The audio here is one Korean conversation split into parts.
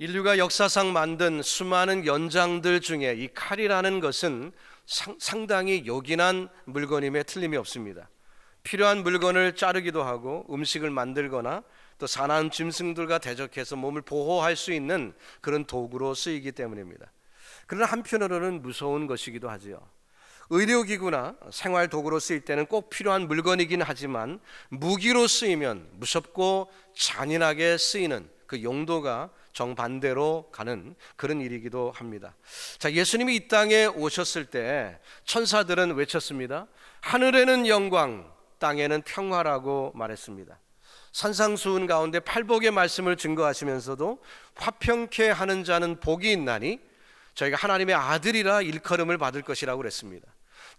인류가 역사상 만든 수많은 연장들 중에 이 칼이라는 것은 상당히 요긴한 물건임에 틀림이 없습니다. 필요한 물건을 자르기도 하고 음식을 만들거나 또 사나운 짐승들과 대적해서 몸을 보호할 수 있는 그런 도구로 쓰이기 때문입니다. 그러나 한편으로는 무서운 것이기도 하지요. 의료기구나 생활도구로 쓰일 때는 꼭 필요한 물건이긴 하지만 무기로 쓰이면 무섭고 잔인하게 쓰이는 그 용도가 정반대로 가는 그런 일이기도 합니다. 자, 예수님이 이 땅에 오셨을 때 천사들은 외쳤습니다. 하늘에는 영광, 땅에는 평화라고 말했습니다. 산상수훈 가운데 팔복의 말씀을 증거하시면서도 화평케 하는 자는 복이 있나니 저희가 하나님의 아들이라 일컬음을 받을 것이라고 그랬습니다.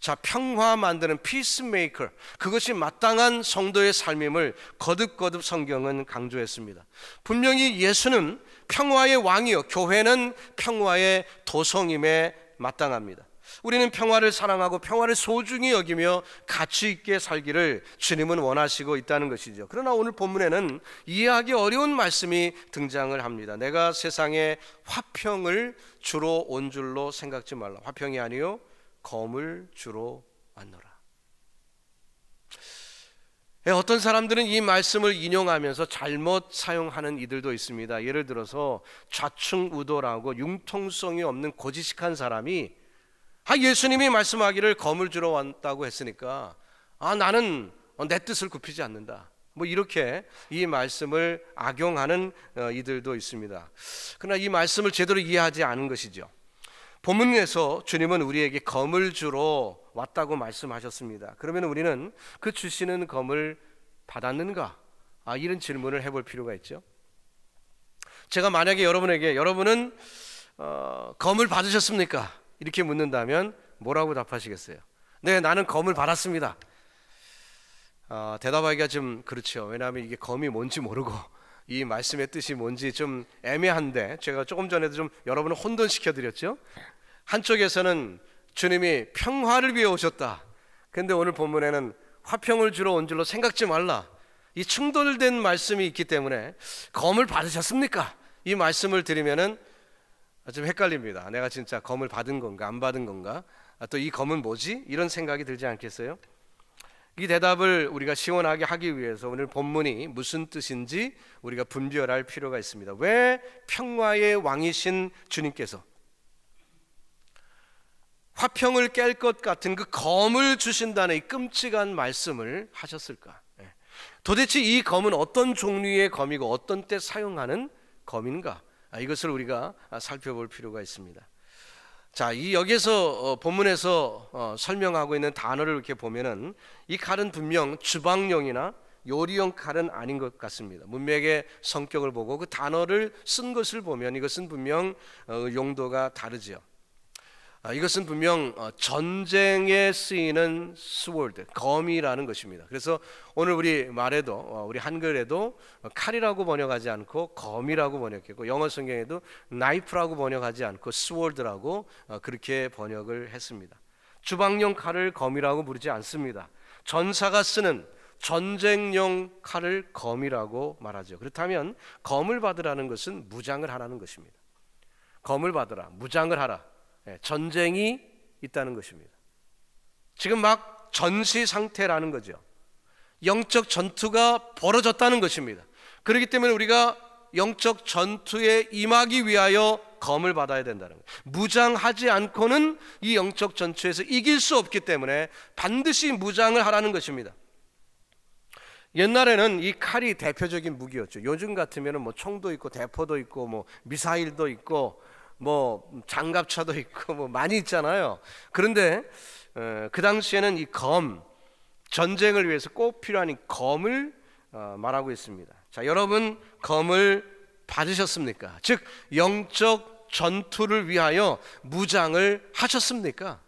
자, 평화 만드는 피스메이커, 그것이 마땅한 성도의 삶임을 거듭거듭 성경은 강조했습니다. 분명히 예수는 평화의 왕이요, 교회는 평화의 도성임에 마땅합니다. 우리는 평화를 사랑하고 평화를 소중히 여기며 가치 있게 살기를 주님은 원하시고 있다는 것이죠. 그러나 오늘 본문에는 이해하기 어려운 말씀이 등장을 합니다. 내가 세상에 화평을 주로 온 줄로 생각지 말라. 화평이 아니요 검을 주로 왔노라. 어떤 사람들은 이 말씀을 인용하면서 잘못 사용하는 이들도 있습니다. 예를 들어서 좌충우돌하고 융통성이 없는 고지식한 사람이 예수님이 말씀하기를 검을 주러 왔다고 했으니까 나는 내 뜻을 굽히지 않는다, 뭐 이렇게 이 말씀을 악용하는 이들도 있습니다. 그러나 이 말씀을 제대로 이해하지 않은 것이죠. 본문에서 주님은 우리에게 검을 주러 왔다고 말씀하셨습니다. 그러면 우리는 그 주시는 검을 받았는가? 이런 질문을 해볼 필요가 있죠. 제가 만약에 여러분에게 여러분은 검을 받으셨습니까? 이렇게 묻는다면 뭐라고 답하시겠어요? 네, 나는 검을 받았습니다. 대답하기가 좀 그렇죠. 왜냐하면 이게 검이 뭔지 모르고 이 말씀의 뜻이 뭔지 좀 애매한데, 제가 조금 전에도 좀 여러분을 혼돈시켜 드렸죠. 한쪽에서는 주님이 평화를 위해 오셨다, 근데 오늘 본문에는 화평을 주러 온 줄로 생각지 말라, 이 충돌된 말씀이 있기 때문에 검을 받으셨습니까? 이 말씀을 드리면은 좀 헷갈립니다. 내가 진짜 검을 받은 건가 안 받은 건가, 또 이 검은 뭐지? 이런 생각이 들지 않겠어요? 이 대답을 우리가 시원하게 하기 위해서 오늘 본문이 무슨 뜻인지 우리가 분별할 필요가 있습니다. 왜 평화의 왕이신 주님께서 화평을 깰 것 같은 그 검을 주신다는 이 끔찍한 말씀을 하셨을까? 도대체 이 검은 어떤 종류의 검이고 어떤 때 사용하는 검인가? 이것을 우리가 살펴볼 필요가 있습니다. 자, 이 여기서 본문에서 설명하고 있는 단어를 이렇게 보면은 이 칼은 분명 주방용이나 요리용 칼은 아닌 것 같습니다. 문맥의 성격을 보고 그 단어를 쓴 것을 보면 이것은 분명 용도가 다르죠. 이것은 분명 전쟁에 쓰이는 스월드, 검이라는 것입니다. 그래서 오늘 우리 말에도, 우리 한글에도 칼이라고 번역하지 않고 검이라고 번역했고, 영어 성경에도 나이프라고 번역하지 않고 스월드라고 그렇게 번역을 했습니다. 주방용 칼을 검이라고 부르지 않습니다. 전사가 쓰는 전쟁용 칼을 검이라고 말하죠. 그렇다면 검을 받으라는 것은 무장을 하라는 것입니다. 검을 받으라, 무장을 하라, 전쟁이 있다는 것입니다. 지금 막 전시 상태라는 거죠. 영적 전투가 벌어졌다는 것입니다. 그렇기 때문에 우리가 영적 전투에 임하기 위하여 검을 받아야 된다는 거예요. 무장하지 않고는 이 영적 전투에서 이길 수 없기 때문에 반드시 무장을 하라는 것입니다. 옛날에는 이 칼이 대표적인 무기였죠. 요즘 같으면 뭐 총도 있고 대포도 있고 뭐 미사일도 있고 뭐 장갑차도 있고 뭐 많이 있잖아요. 그런데 그 당시에는 이 검, 전쟁을 위해서 꼭 필요한 이 검을 말하고 있습니다. 자, 여러분 검을 받으셨습니까? 즉 영적 전투를 위하여 무장을 하셨습니까?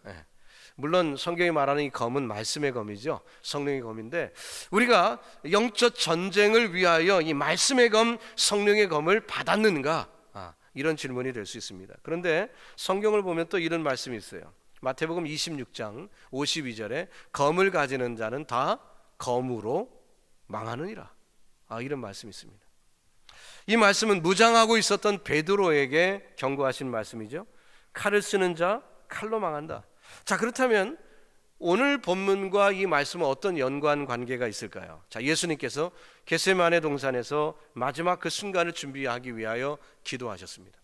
물론 성경이 말하는 이 검은 말씀의 검이죠. 성령의 검인데 우리가 영적 전쟁을 위하여 이 말씀의 검, 성령의 검을 받았는가? 이런 질문이 될 수 있습니다. 그런데 성경을 보면 또 이런 말씀이 있어요. 마태복음 26장 52절에 검을 가지는 자는 다 검으로 망하느니라, 이런 말씀이 있습니다. 이 말씀은 무장하고 있었던 베드로에게 경고하신 말씀이죠. 칼을 쓰는 자 칼로 망한다. 자, 그렇다면 오늘 본문과 이 말씀은 어떤 연관 관계가 있을까요? 자, 예수님께서 겟세마네 동산에서 마지막 그 순간을 준비하기 위하여 기도하셨습니다.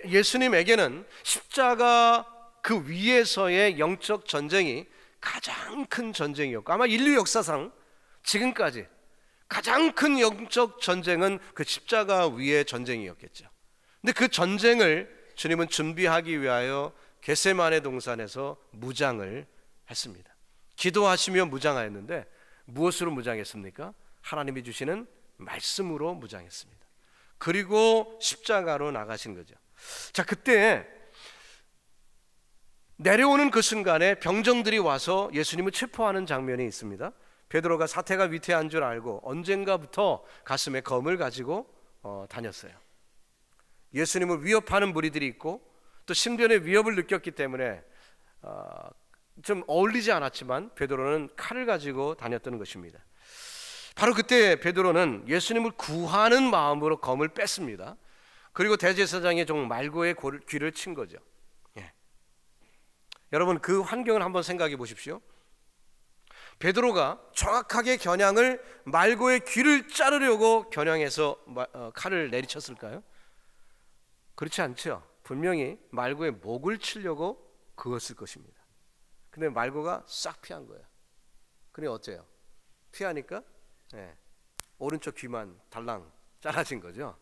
예수님에게는 십자가 그 위에서의 영적 전쟁이 가장 큰 전쟁이었고, 아마 인류 역사상 지금까지 가장 큰 영적 전쟁은 그 십자가 위의 전쟁이었겠죠. 근데 그 전쟁을 주님은 준비하기 위하여 겟세마네 동산에서 무장을 했습니다. 기도하시며 무장하였는데 무엇으로 무장했습니까? 하나님이 주시는 말씀으로 무장했습니다. 그리고 십자가로 나가신 거죠. 자, 그때 내려오는 그 순간에 병정들이 와서 예수님을 체포하는 장면이 있습니다. 베드로가 사태가 위태한 줄 알고 언젠가부터 가슴에 검을 가지고 다녔어요. 예수님을 위협하는 무리들이 있고 또 신변의 위협을 느꼈기 때문에 좀 어울리지 않았지만 베드로는 칼을 가지고 다녔던 것입니다. 바로 그때 베드로는 예수님을 구하는 마음으로 검을 뺐습니다. 그리고 대제사장의 종 말고의 귀를 친 거죠. 예. 여러분, 그 환경을 한번 생각해 보십시오. 베드로가 정확하게 겨냥을 말고의 귀를 자르려고 겨냥해서 칼을 내리쳤을까요? 그렇지 않죠. 분명히 말고의 목을 치려고 그었을 것입니다. 근데 말고가 싹 피한 거예요. 그래 어때요? 피하니까 오른쪽 귀만 달랑 잘라진 거죠.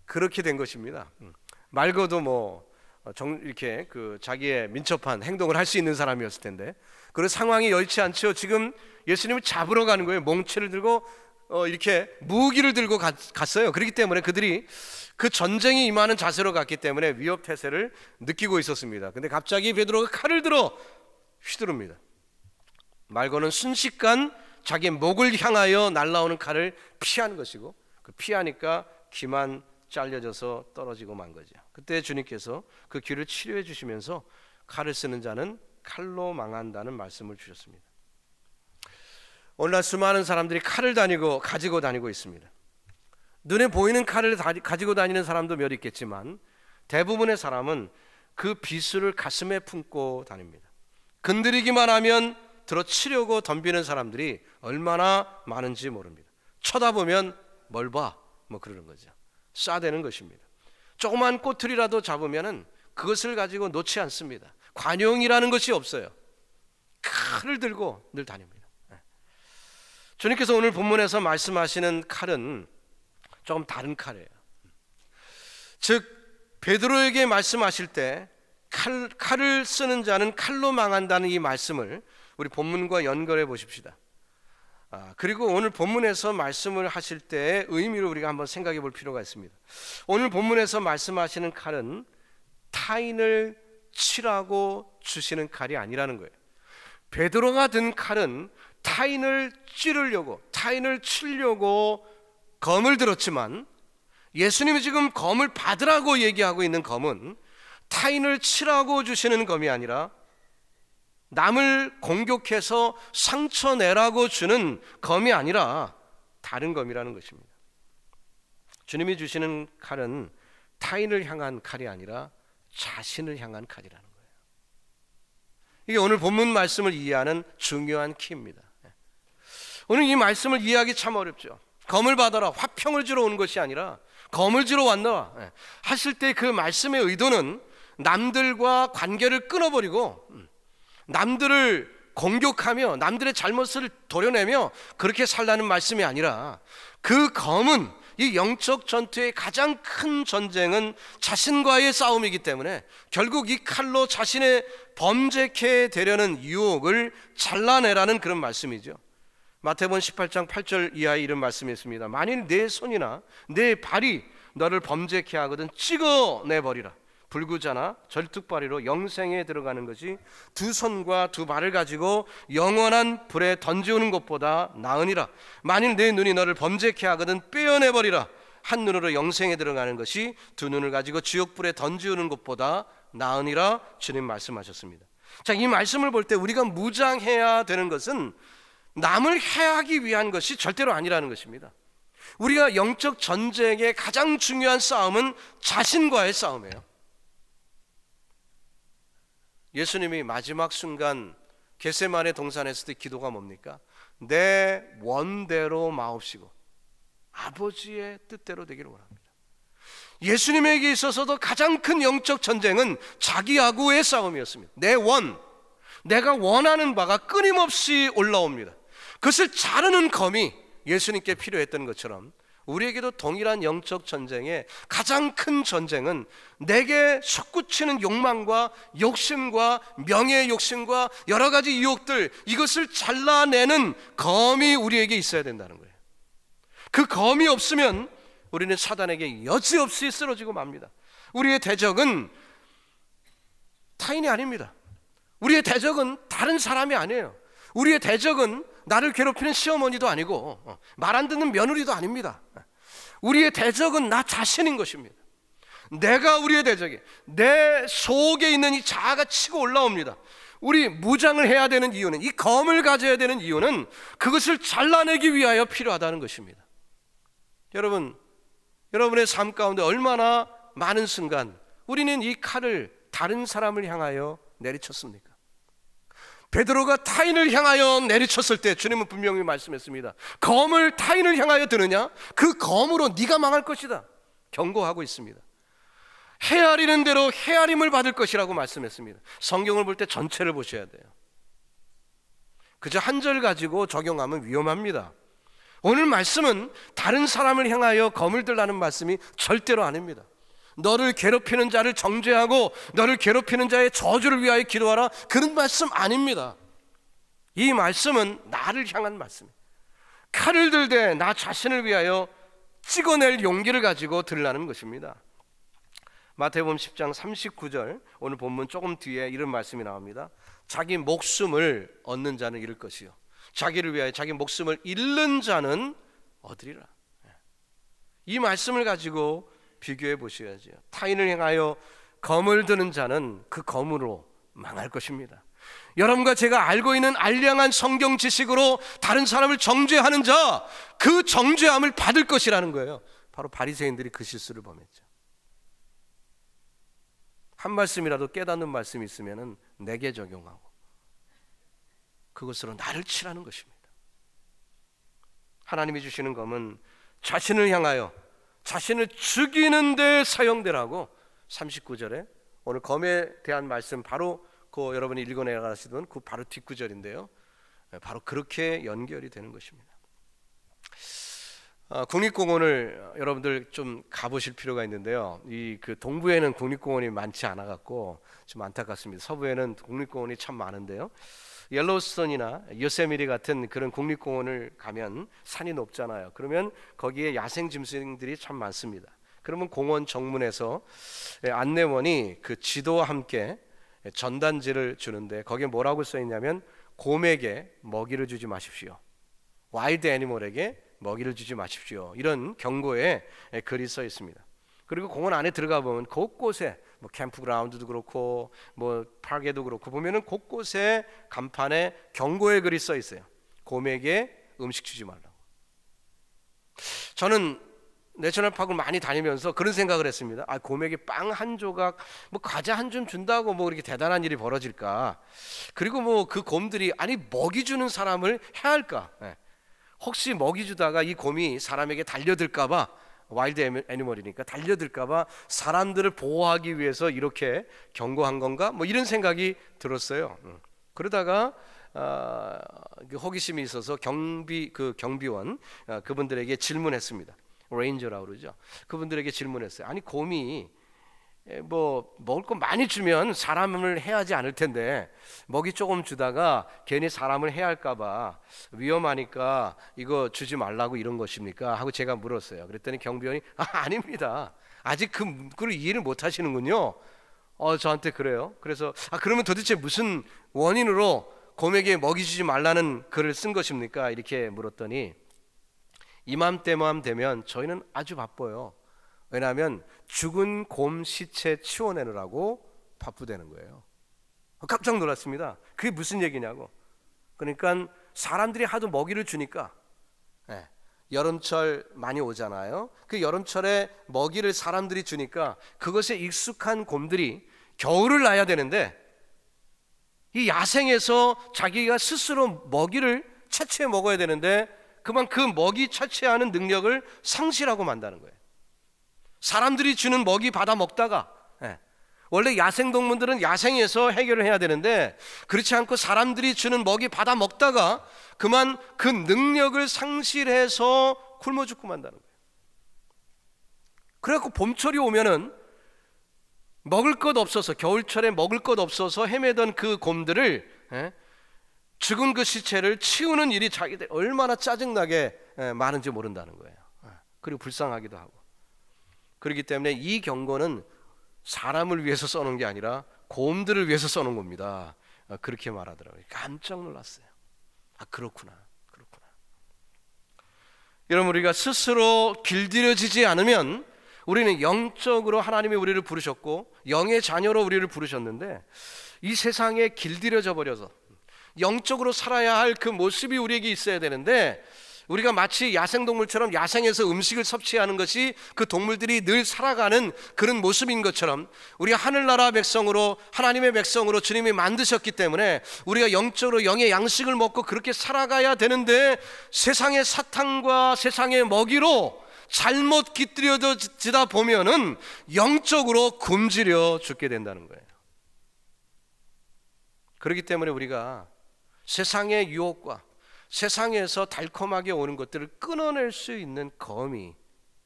그렇게 된 것입니다. 말고도 이렇게 그 자기의 민첩한 행동을 할 수 있는 사람이었을 텐데 그런 상황이 여의치 않죠. 지금 예수님을 잡으러 가는 거예요. 몽치를 들고 이렇게 무기를 들고 갔어요. 그렇기 때문에 그들이 그 전쟁이 임하는 자세로 갔기 때문에 위협 태세를 느끼고 있었습니다. 근데 갑자기 베드로가 칼을 들어 휘두릅니다. 말고는 순식간 자기 목을 향하여 날아오는 칼을 피한 것이고 그 피하니까 귀만 잘려져서 떨어지고 만 거죠. 그때 주님께서 그 귀를 치료해 주시면서 칼을 쓰는 자는 칼로 망한다는 말씀을 주셨습니다. 오늘날 수많은 사람들이 칼을 가지고 다니고 있습니다. 눈에 보이는 칼을 가지고 다니는 사람도 몇 있겠지만 대부분의 사람은 그 비수를 가슴에 품고 다닙니다. 건드리기만 하면 들어 치려고 덤비는 사람들이 얼마나 많은지 모릅니다. 쳐다보면 뭘 봐? 그러는 거죠. 쏴대는 것입니다. 조그만 꼬투리라도 잡으면은 그것을 가지고 놓지 않습니다. 관용이라는 것이 없어요. 칼을 들고 늘 다닙니다. 주님께서 오늘 본문에서 말씀하시는 칼은 조금 다른 칼이에요. 즉 베드로에게 말씀하실 때 칼을 쓰는 자는 칼로 망한다는 이 말씀을 우리 본문과 연결해 보십시다. 그리고 오늘 본문에서 말씀을 하실 때의 의미를 우리가 한번 생각해 볼 필요가 있습니다. 오늘 본문에서 말씀하시는 칼은 타인을 치라고 주시는 칼이 아니라는 거예요. 베드로가 든 칼은 타인을 찌르려고, 타인을 치려고 검을 들었지만 예수님이 지금 검을 받으라고 얘기하고 있는 검은 타인을 치라고 주시는 검이 아니라 남을 공격해서 상처 내라고 주는 검이 아니라 다른 검이라는 것입니다. 주님이 주시는 칼은 타인을 향한 칼이 아니라 자신을 향한 칼이라는 거예요. 이게 오늘 본문 말씀을 이해하는 중요한 키입니다. 오늘 이 말씀을 이해하기 참 어렵죠. 검을 받아라, 화평을 주러 오는 것이 아니라 검을 주러 왔나 하실 때 그 말씀의 의도는 남들과 관계를 끊어버리고 남들을 공격하며 남들의 잘못을 도려내며 그렇게 살라는 말씀이 아니라 그 검은 이 영적 전투의 가장 큰 전쟁은 자신과의 싸움이기 때문에 결국 이 칼로 자신의 범죄케 되려는 유혹을 잘라내라는 그런 말씀이죠. 마태복음 18장 8절 이하에 이런 말씀이 있습니다. 만일 내 손이나 내 발이 너를 범죄케 하거든 찍어내버리라. 불구자나 절뚝발이로 영생에 들어가는 것이 두 손과 두 발을 가지고 영원한 불에 던지우는 것보다 나으니라. 만일 내 눈이 너를 범죄케 하거든 빼어내버리라. 한 눈으로 영생에 들어가는 것이 두 눈을 가지고 지옥불에 던지우는 것보다 나으니라. 주님 말씀하셨습니다. 자, 이 말씀을 볼 때 우리가 무장해야 되는 것은 남을 해하기 위한 것이 절대로 아니라는 것입니다. 우리가 영적 전쟁의 가장 중요한 싸움은 자신과의 싸움이에요. 예수님이 마지막 순간 겟세마네 동산에 있을 때 기도가 뭡니까? 내 원대로 마옵시고 아버지의 뜻대로 되기를 원합니다. 예수님에게 있어서도 가장 큰 영적 전쟁은 자기하고의 싸움이었습니다. 내가 원하는 바가 끊임없이 올라옵니다. 그것을 자르는 검이 예수님께 필요했던 것처럼 우리에게도 동일한 영적 전쟁의 가장 큰 전쟁은 내게 솟구치는 욕망과 욕심과 명예의 욕심과 여러 가지 유혹들, 이것을 잘라내는 검이 우리에게 있어야 된다는 거예요. 그 검이 없으면 우리는 사단에게 여지없이 쓰러지고 맙니다. 우리의 대적은 타인이 아닙니다. 우리의 대적은 다른 사람이 아니에요. 우리의 대적은 나를 괴롭히는 시어머니도 아니고 말 안 듣는 며느리도 아닙니다. 우리의 대적은 나 자신인 것입니다. 내가 우리의 대적이 내 속에 있는 이 자아가 치고 올라옵니다. 우리 무장을 해야 되는 이유는, 이 검을 가져야 되는 이유는 그것을 잘라내기 위하여 필요하다는 것입니다. 여러분의 삶 가운데 얼마나 많은 순간 우리는 이 칼을 다른 사람을 향하여 내리쳤습니까? 베드로가 타인을 향하여 내리쳤을 때 주님은 분명히 말씀했습니다. 검을 타인을 향하여 드느냐? 그 검으로 네가 망할 것이다 경고하고 있습니다. 헤아리는 대로 헤아림을 받을 것이라고 말씀했습니다. 성경을 볼 때 전체를 보셔야 돼요. 그저 한 절 가지고 적용하면 위험합니다. 오늘 말씀은 다른 사람을 향하여 검을 들라는 말씀이 절대로 아닙니다. 너를 괴롭히는 자를 정죄하고 너를 괴롭히는 자의 저주를 위하여 기도하라, 그런 말씀 아닙니다. 이 말씀은 나를 향한 말씀입니다. 칼을 들되 나 자신을 위하여 찍어낼 용기를 가지고 들라는 것입니다. 마태복음 10장 39절, 오늘 본문 조금 뒤에 이런 말씀이 나옵니다. 자기 목숨을 얻는 자는 잃을 것이요 자기를 위하여 자기 목숨을 잃는 자는 얻으리라. 이 말씀을 가지고 비교해 보셔야죠. 타인을 향하여 검을 드는 자는 그 검으로 망할 것입니다. 여러분과 제가 알고 있는 알량한 성경 지식으로 다른 사람을 정죄하는 자, 그 정죄함을 받을 것이라는 거예요. 바로 바리새인들이 그 실수를 범했죠. 한 말씀이라도 깨닫는 말씀이 있으면 내게 적용하고 그것으로 나를 치라는 것입니다. 하나님이 주시는 검은 자신을 향하여 자신을 죽이는 데 사용되라고 39절에 오늘 검에 대한 말씀 바로 그 여러분이 읽어내가시던 그 바로 뒷구절인데요. 바로 그렇게 연결이 되는 것입니다. 국립공원을 여러분들 좀 가보실 필요가 있는데요. 그 동부에는 국립공원이 많지 않아 갖고 좀 안타깝습니다. 서부에는 국립공원이 참 많은데요. 옐로우스톤이나 요세미티 같은 그런 국립공원을 가면 산이 높잖아요. 그러면 거기에 야생 짐승들이 참 많습니다. 그러면 공원 정문에서 안내원이 그 지도와 함께 전단지를 주는데 거기에 뭐라고 써 있냐면 곰에게 먹이를 주지 마십시오. 와일드 애니멀에게 먹이를 주지 마십시오. 이런 경고의 글이 써 있습니다. 그리고 공원 안에 들어가 보면 곳곳에 뭐 캠프그라운드도 그렇고 뭐 파크에도 그렇고 보면은 곳곳에 간판에 경고의 글이 써 있어요. 곰에게 음식 주지 말라고. 저는 내셔널파크를 많이 다니면서 그런 생각을 했습니다. 곰에게 빵 한 조각, 뭐 과자 한 줌 준다고 뭐 이렇게 대단한 일이 벌어질까? 그리고 뭐 그 곰들이 먹이 주는 사람을 해할까? 혹시 먹이 주다가 이 곰이 사람에게 달려들까봐, 와일드 애니멀이니까 달려들까봐 사람들을 보호하기 위해서 이렇게 경고한 건가? 뭐 이런 생각이 들었어요. 그러다가 호기심이 있어서 경비원 그분들에게 질문했습니다. 레인저라고 그러죠. 그분들에게 질문했어요. 곰이 뭐 먹을 거 많이 주면 사람을 해하지 않을 텐데 먹이 조금 주다가 괜히 사람을 해할까봐 위험하니까 이거 주지 말라고 이런 것입니까? 하고 제가 물었어요. 그랬더니 경비원이 아닙니다. 아직 그걸 이해를 못 하시는군요. 저한테 그래요. 그래서 그러면 도대체 무슨 원인으로 곰에게 먹이 주지 말라는 글을 쓴 것입니까? 이렇게 물었더니 이맘때만 되면 저희는 아주 바빠요. 왜냐하면 죽은 곰 시체 치워내느라고 바쁘다는 거예요. 깜짝 놀랐습니다. 그게 무슨 얘기냐고. 그러니까 사람들이 하도 먹이를 주니까, 여름철 많이 오잖아요. 그 여름철에 먹이를 사람들이 주니까 그것에 익숙한 곰들이 겨울을 나야 되는데, 이 야생에서 자기가 스스로 먹이를 채취해 먹어야 되는데 그만 그 먹이 채취하는 능력을 상실하고 만다는 거예요. 사람들이 주는 먹이 받아 먹다가, 원래 야생동물들은 야생에서 해결을 해야 되는데 그렇지 않고 사람들이 주는 먹이 받아 먹다가 그만 그 능력을 상실해서 굶어 죽고 만다는 거예요. 그래갖고 봄철이 오면은 먹을 것 없어서, 겨울철에 먹을 것 없어서 헤매던 그 곰들을, 죽은 그 시체를 치우는 일이 자기들 얼마나 짜증나게 많은지 모른다는 거예요. 그리고 불쌍하기도 하고. 그렇기 때문에 이 경고는 사람을 위해서 써놓은 게 아니라 곰들을 위해서 써놓은 겁니다. 그렇게 말하더라고요. 깜짝 놀랐어요. 그렇구나. 여러분, 우리가 스스로 길들여지지 않으면 우리는 영적으로 하나님이 우리를 부르셨고 영의 자녀로 우리를 부르셨는데 이 세상에 길들여져 버려서 영적으로 살아야 할 그 모습이 우리에게 있어야 되는데, 우리가 마치 야생동물처럼 야생에서 음식을 섭취하는 것이 그 동물들이 늘 살아가는 그런 모습인 것처럼 우리가 하늘나라 백성으로, 하나님의 백성으로 주님이 만드셨기 때문에 우리가 영적으로 영의 양식을 먹고 그렇게 살아가야 되는데, 세상의 사탕과 세상의 먹이로 잘못 깃들여지다 보면은 영적으로 굶주려 죽게 된다는 거예요. 그렇기 때문에 우리가 세상의 유혹과 세상에서 달콤하게 오는 것들을 끊어낼 수 있는 검이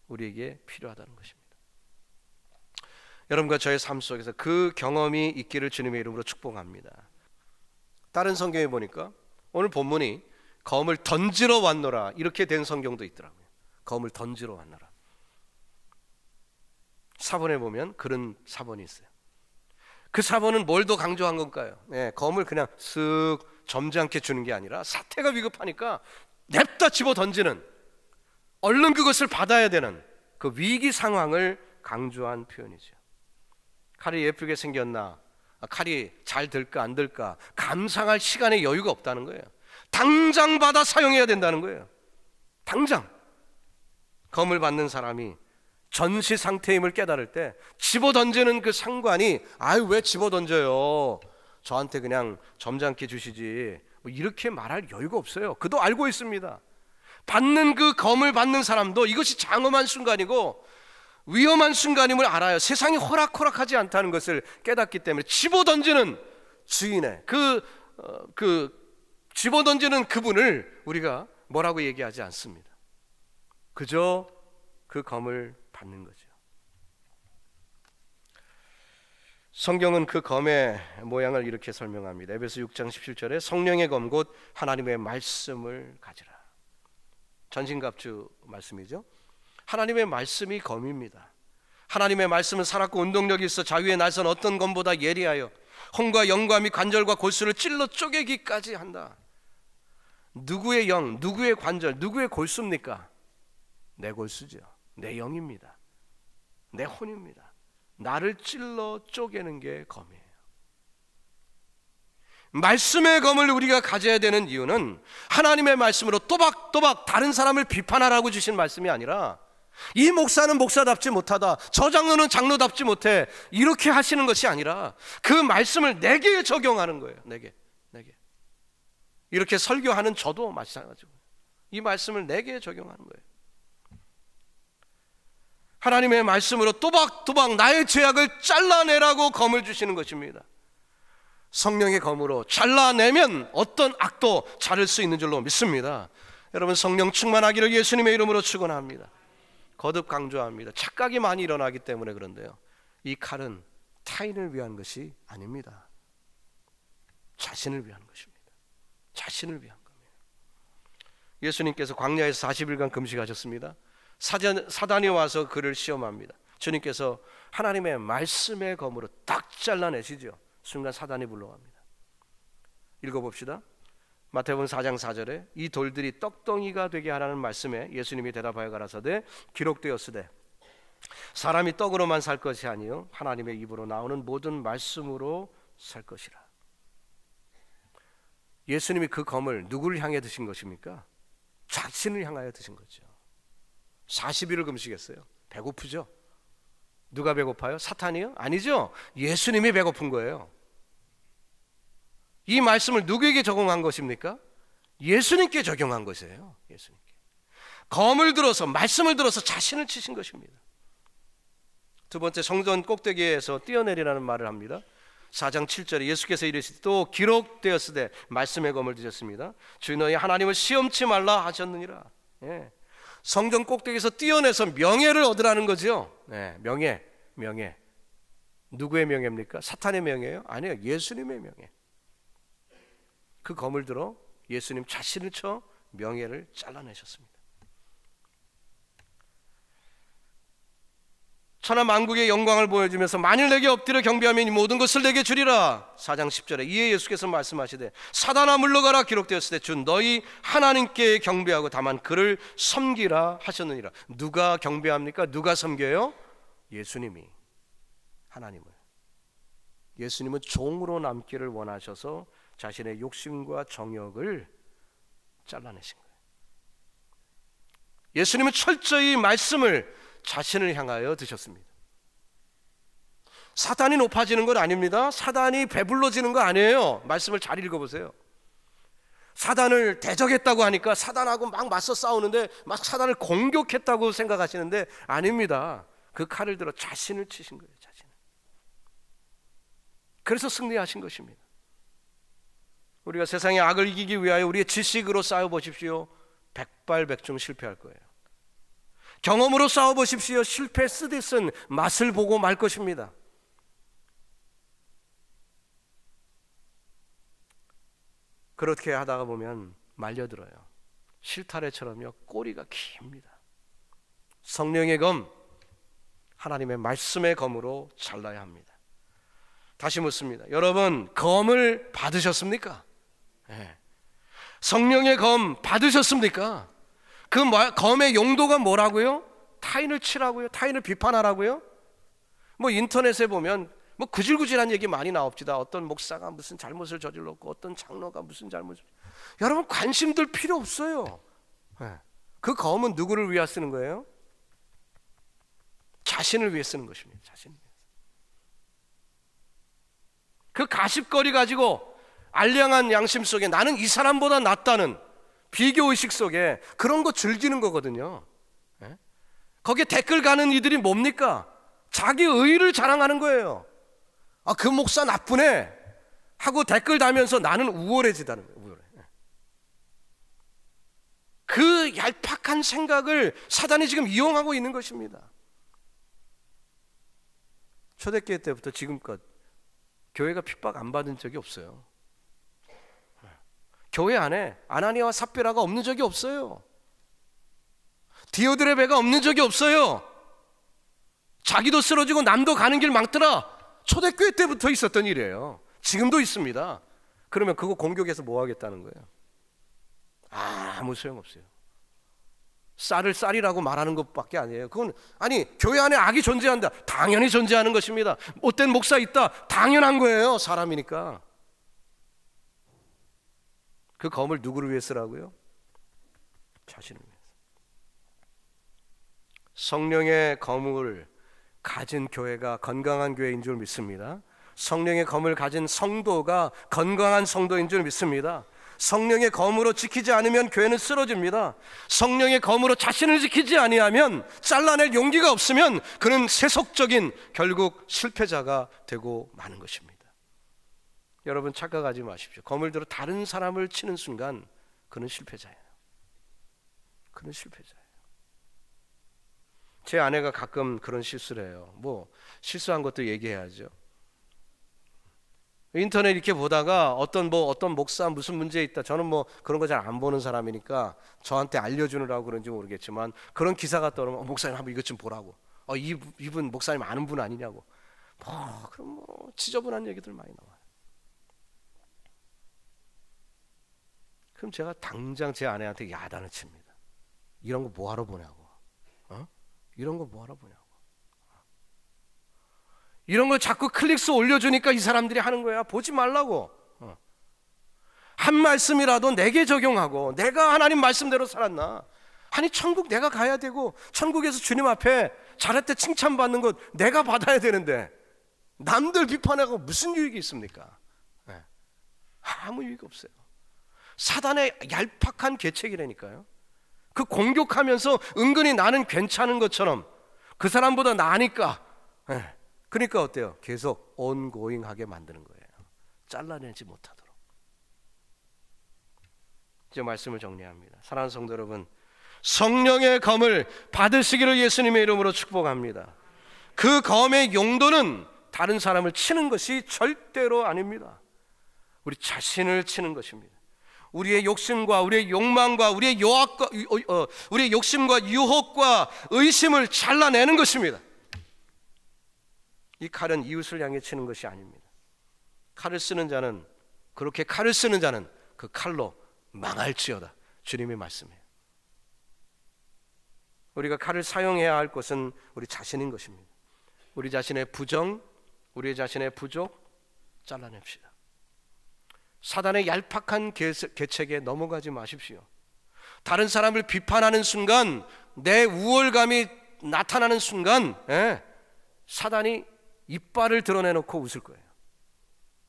우리에게 필요하다는 것입니다. 여러분과 저의 삶 속에서 그 경험이 있기를 주님의 이름으로 축복합니다. 다른 성경에 보니까 오늘 본문이 검을 던지러 왔노라 이렇게 된 성경도 있더라고요. 검을 던지러 왔노라. 사본에 보면 그런 사본이 있어요. 그 사본은 뭘 더 강조한 건가요? 검을 그냥 쓱 점잖게 주는 게 아니라 사태가 위급하니까 냅다 집어 던지는, 얼른 그것을 받아야 되는 그 위기 상황을 강조한 표현이죠. 칼이 예쁘게 생겼나, 칼이 잘 들까 안 들까 감상할 시간의 여유가 없다는 거예요. 당장 받아 사용해야 된다는 거예요. 당장. 검을 받는 사람이 전시 상태임을 깨달을 때 집어 던지는 그 상관이, 아유 왜 집어 던져요, 저한테 그냥 점잖게 주시지, 뭐 이렇게 말할 여유가 없어요. 그도 알고 있습니다. 받는 그 검을 받는 사람도 이것이 장엄한 순간이고 위험한 순간임을 알아요. 세상이 호락호락하지 않다는 것을 깨닫기 때문에 집어 던지는 주인의 그 집어 던지는 그분을 우리가 뭐라고 얘기하지 않습니다. 그저 그 검을 받는 거죠. 성경은 그 검의 모양을 이렇게 설명합니다. 에베소 6장 17절에 성령의 검 곧 하나님의 말씀을 가지라. 전신갑주 말씀이죠. 하나님의 말씀이 검입니다. 하나님의 말씀은 살았고 운동력이 있어 자유의 날선 어떤 검보다 예리하여 혼과 영과 및 관절과 골수를 찔러 쪼개기까지 한다. 누구의 영, 누구의 관절, 누구의 골수입니까? 내 골수죠. 내 영입니다. 내 혼입니다. 나를 찔러 쪼개는 게 검이에요. 말씀의 검을 우리가 가져야 되는 이유는 하나님의 말씀으로 또박또박 다른 사람을 비판하라고 주신 말씀이 아니라, 이 목사는 목사답지 못하다, 저 장로는 장로답지 못해, 이렇게 하시는 것이 아니라 그 말씀을 내게 적용하는 거예요. 내게. 이렇게 설교하는 저도 마찬가지고 이 말씀을 내게 적용하는 거예요. 하나님의 말씀으로 또박또박 나의 죄악을 잘라내라고 검을 주시는 것입니다. 성령의 검으로 잘라내면 어떤 악도 자를 수 있는 줄로 믿습니다. 여러분, 성령 충만하기를 예수님의 이름으로 축원합니다. 거듭 강조합니다. 착각이 많이 일어나기 때문에 그런데요, 이 칼은 타인을 위한 것이 아닙니다. 자신을 위한 것입니다. 자신을 위한 겁니다. 예수님께서 광야에서 40일간 금식하셨습니다. 사단이 와서 그를 시험합니다. 주님께서 하나님의 말씀의 검으로 딱 잘라내시죠. 순간 사단이 물러갑니다. 읽어봅시다. 마태복음 4장 4절에 이 돌들이 떡덩이가 되게 하라는 말씀에 예수님이 대답하여 가라사대 기록되었으되 사람이 떡으로만 살 것이 아니요 하나님의 입으로 나오는 모든 말씀으로 살 것이라. 예수님이 그 검을 누구를 향해 드신 것입니까? 자신을 향하여 드신 거죠. 40일을 금식했어요. 배고프죠? 누가 배고파요? 사탄이요? 아니죠. 예수님이 배고픈 거예요. 이 말씀을 누구에게 적용한 것입니까? 예수님께 적용한 것이에요. 예수님께. 검을 들어서, 말씀을 들어서 자신을 치신 것입니다. 두 번째, 성전 꼭대기에서 뛰어내리라는 말을 합니다. 4장 7절에 예수께서 이르시되 또 기록되었으되 말씀의 검을 드셨습니다. 주 너희 하나님을 시험치 말라 하셨느니라. 예. 성전 꼭대기에서 뛰어내서 명예를 얻으라는 거죠. 네, 명예. 누구의 명예입니까? 사탄의 명예예요? 아니에요. 예수님의 명예. 그 검을 들어 예수님 자신을 쳐 명예를 잘라내셨습니다. 천하 만국의 영광을 보여주면서 만일 내게 엎드려 경배하면 이 모든 것을 내게 주리라. 4장 10절에 이에 예수께서 말씀하시되 사단아 물러가라 기록되었으되 주 너희 하나님께 경배하고 다만 그를 섬기라 하셨느니라. 누가 경배합니까? 누가 섬겨요? 예수님이. 하나님을. 예수님은 종으로 남기를 원하셔서 자신의 욕심과 정욕을 잘라내신 거예요. 예수님은 철저히 말씀을 자신을 향하여 드셨습니다. 사단이 높아지는 건 아닙니다. 사단이 배불러지는 거 아니에요. 말씀을 잘 읽어보세요. 사단을 대적했다고 하니까 사단하고 막 맞서 싸우는데 막 사단을 공격했다고 생각하시는데 아닙니다. 그 칼을 들어 자신을 치신 거예요. 자신을. 그래서 승리하신 것입니다. 우리가 세상의 악을 이기기 위하여 우리의 지식으로 싸워보십시오. 백발백중 실패할 거예요. 경험으로 싸워보십시오. 실패 쓰듯은 맛을 보고 말 것입니다. 그렇게 하다가 보면 말려들어요. 실타래처럼요 꼬리가 깁니다. 성령의 검, 하나님의 말씀의 검으로 잘라야 합니다. 다시 묻습니다. 여러분 검을 받으셨습니까? 네. 성령의 검 받으셨습니까? 그 검의 용도가 뭐라고요? 타인을 치라고요? 타인을 비판하라고요? 뭐 인터넷에 보면 뭐 구질구질한 얘기 많이 나옵니다. 어떤 목사가 무슨 잘못을 저질렀고 어떤 장로가 무슨 잘못을. 여러분 관심들 필요 없어요. 그 검은 누구를 위해 쓰는 거예요? 자신을 위해 쓰는 것입니다. 자신을 위해. 그 가십거리 가지고 알량한 양심 속에 나는 이 사람보다 낫다는 비교의식 속에 그런 거 즐기는 거거든요. 거기에 댓글 가는 이들이 뭡니까? 자기 의의를 자랑하는 거예요. 아, 그 목사 나쁘네 하고 댓글 달면서 나는 우월해지다는 거예요. 우월해. 그 얄팍한 생각을 사단이 지금 이용하고 있는 것입니다. 초대교회 때부터 지금껏 교회가 핍박 안 받은 적이 없어요. 교회 안에 아나니아와 삽비라가 없는 적이 없어요. 디오드레베가 없는 적이 없어요. 자기도 쓰러지고 남도 가는 길 막더라. 초대교회 때부터 있었던 일이에요. 지금도 있습니다. 그러면 그거 공격해서 뭐 하겠다는 거예요? 아무 소용없어요. 쌀을 쌀이라고 말하는 것밖에 아니에요. 그건 아니 교회 안에 악이 존재한다. 당연히 존재하는 것입니다. 못된 목사 있다. 당연한 거예요. 사람이니까. 그 검을 누구를 위해 쓰라고요? 자신을 위해서. 성령의 검을 가진 교회가 건강한 교회인 줄 믿습니다. 성령의 검을 가진 성도가 건강한 성도인 줄 믿습니다. 성령의 검으로 지키지 않으면 교회는 쓰러집니다. 성령의 검으로 자신을 지키지 아니하면, 잘라낼 용기가 없으면 그는 세속적인 결국 실패자가 되고 마는 것입니다. 여러분 착각하지 마십시오. 검을 들어 다른 사람을 치는 순간 그는 실패자예요. 그는 실패자예요. 제 아내가 가끔 그런 실수를 해요. 뭐 실수한 것도 얘기해야죠. 인터넷 이렇게 보다가 어떤 목사 무슨 문제 있다. 저는 뭐 그런 거 잘 안 보는 사람이니까 저한테 알려주느라고 그런지 모르겠지만 그런 기사가 떠오르면 목사님 한번 이것 좀 보라고. 이분 목사님 아는 분 아니냐고. 그럼 지저분한 얘기들 많이 나와요. 그럼 제가 당장 제 아내한테 야단을 칩니다. 이런 거 뭐하러 보냐고. 이런 거 뭐하러 보냐고. 이런 걸 자꾸 클릭수 올려주니까 이 사람들이 하는 거야. 보지 말라고. 한 말씀이라도 내게 적용하고 내가 하나님 말씀대로 살았나? 아니 천국 내가 가야 되고 천국에서 주님 앞에 잘할 때 칭찬받는 것 내가 받아야 되는데 남들 비판하고 무슨 유익이 있습니까? 네. 아무 유익 없어요. 사단의 얄팍한 계책이라니까요. 그 공격하면서 은근히 나는 괜찮은 것처럼 그 사람보다 나으니까, 네. 그러니까 어때요? 계속 온고잉하게 만드는 거예요. 잘라내지 못하도록. 이제 말씀을 정리합니다. 사랑하는 성도 여러분, 성령의 검을 받으시기를 예수님의 이름으로 축복합니다. 그 검의 용도는 다른 사람을 치는 것이 절대로 아닙니다. 우리 자신을 치는 것입니다. 우리의 욕심과 우리의 욕망과 우리의 우리의 욕심과 유혹과 의심을 잘라내는 것입니다. 이 칼은 이웃을 향해 치는 것이 아닙니다. 칼을 쓰는 자는, 그렇게 칼을 쓰는 자는 그 칼로 망할지어다. 주님의 말씀이에요. 우리가 칼을 사용해야 할 것은 우리 자신인 것입니다. 우리 자신의 부정, 우리 자신의 부족 잘라냅시다. 사단의 얄팍한 계책에 넘어가지 마십시오. 다른 사람을 비판하는 순간, 내 우월감이 나타나는 순간, 사단이 이빨을 드러내놓고 웃을 거예요.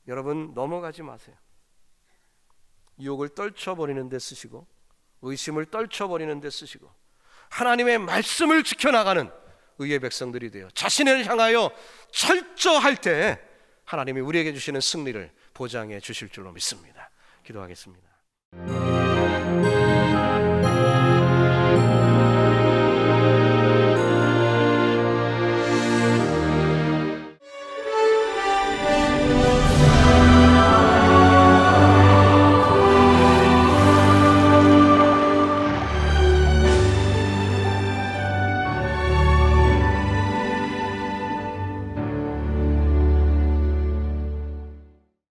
여러분 넘어가지 마세요. 유혹을 떨쳐버리는 데 쓰시고, 의심을 떨쳐버리는 데 쓰시고, 하나님의 말씀을 지켜나가는 의의 백성들이 되어 자신을 향하여 철저할 때 하나님이 우리에게 주시는 승리를 보장해 주실 줄로 믿습니다. 기도하겠습니다.